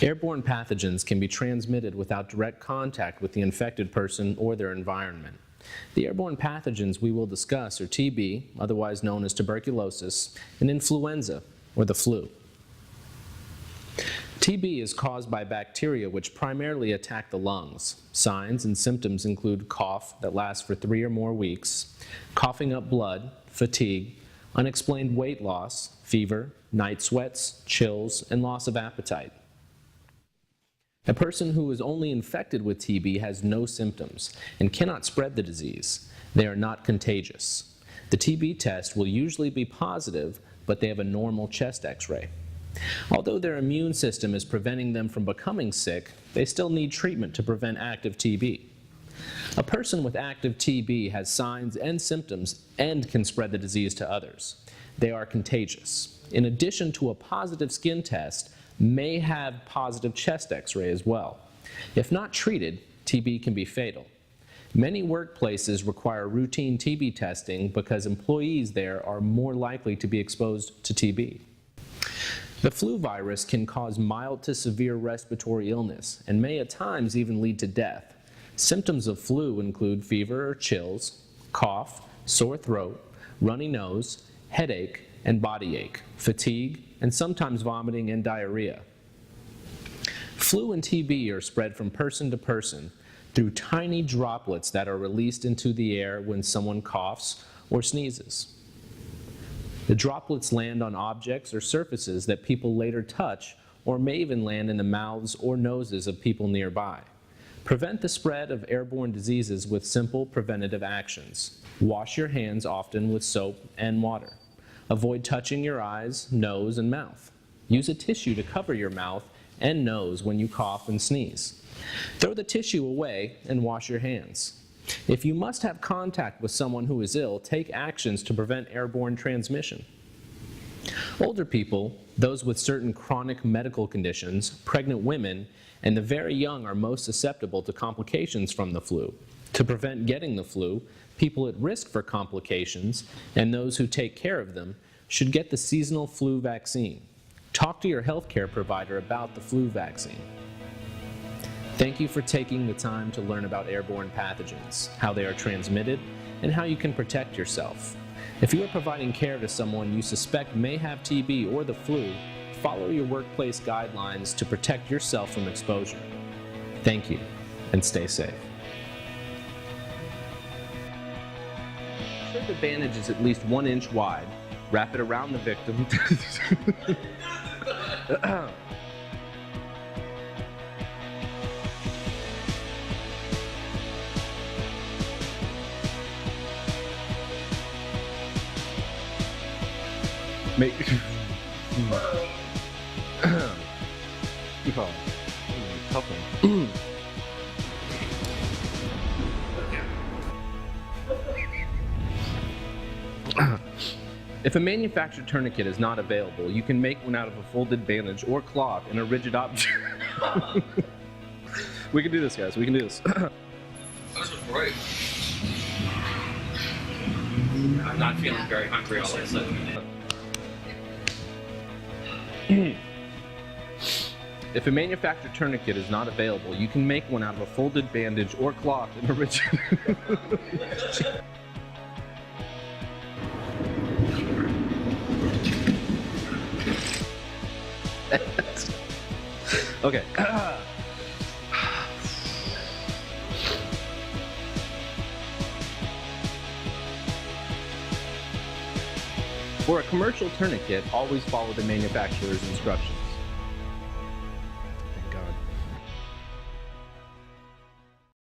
Airborne pathogens can be transmitted without direct contact with the infected person or their environment. The airborne pathogens we will discuss are TB, otherwise known as tuberculosis, and influenza, or the flu. TB is caused by bacteria which primarily attack the lungs. Signs and symptoms include cough that lasts for 3 or more weeks, coughing up blood, fatigue, unexplained weight loss, fever, night sweats, chills, and loss of appetite. A person who is only infected with TB has no symptoms and cannot spread the disease. They are not contagious. The TB test will usually be positive, but they have a normal chest X-ray. Although their immune system is preventing them from becoming sick, they still need treatment to prevent active TB. A person with active TB has signs and symptoms and can spread the disease to others. They are contagious. In addition to a positive skin test, may have positive chest X-ray as well. If not treated, TB can be fatal. Many workplaces require routine TB testing because employees there are more likely to be exposed to TB. The flu virus can cause mild to severe respiratory illness and may at times even lead to death. Symptoms of flu include fever or chills, cough, sore throat, runny nose, headache, and body ache, fatigue, and sometimes vomiting and diarrhea. Flu and TB are spread from person to person through tiny droplets that are released into the air when someone coughs or sneezes. The droplets land on objects or surfaces that people later touch, or may even land in the mouths or noses of people nearby. Prevent the spread of airborne diseases with simple preventative actions. Wash your hands often with soap and water. Avoid touching your eyes, nose, and mouth. Use a tissue to cover your mouth and nose when you cough and sneeze. Throw the tissue away and wash your hands. If you must have contact with someone who is ill, take actions to prevent airborne transmission. Older people, those with certain chronic medical conditions, pregnant women, and the very young are most susceptible to complications from the flu. To prevent getting the flu, people at risk for complications and those who take care of them should get the seasonal flu vaccine. Talk to your healthcare provider about the flu vaccine. Thank you for taking the time to learn about airborne pathogens, how they are transmitted, and how you can protect yourself. If you are providing care to someone you suspect may have TB or the flu, follow your workplace guidelines to protect yourself from exposure. Thank you, and stay safe. Ensure the bandage is at least 1 inch wide. Wrap it around the victim. Make tough one. If a manufactured tourniquet is not available, you can make one out of a folded bandage or cloth in a rigid object. We can do this, guys. We can do this. This was great. I'm not feeling very hungry all of a sudden. If a manufactured tourniquet is not available, you can make one out of a folded bandage or cloth in a rigid... Okay. For a commercial tourniquet, always follow the manufacturer's instructions.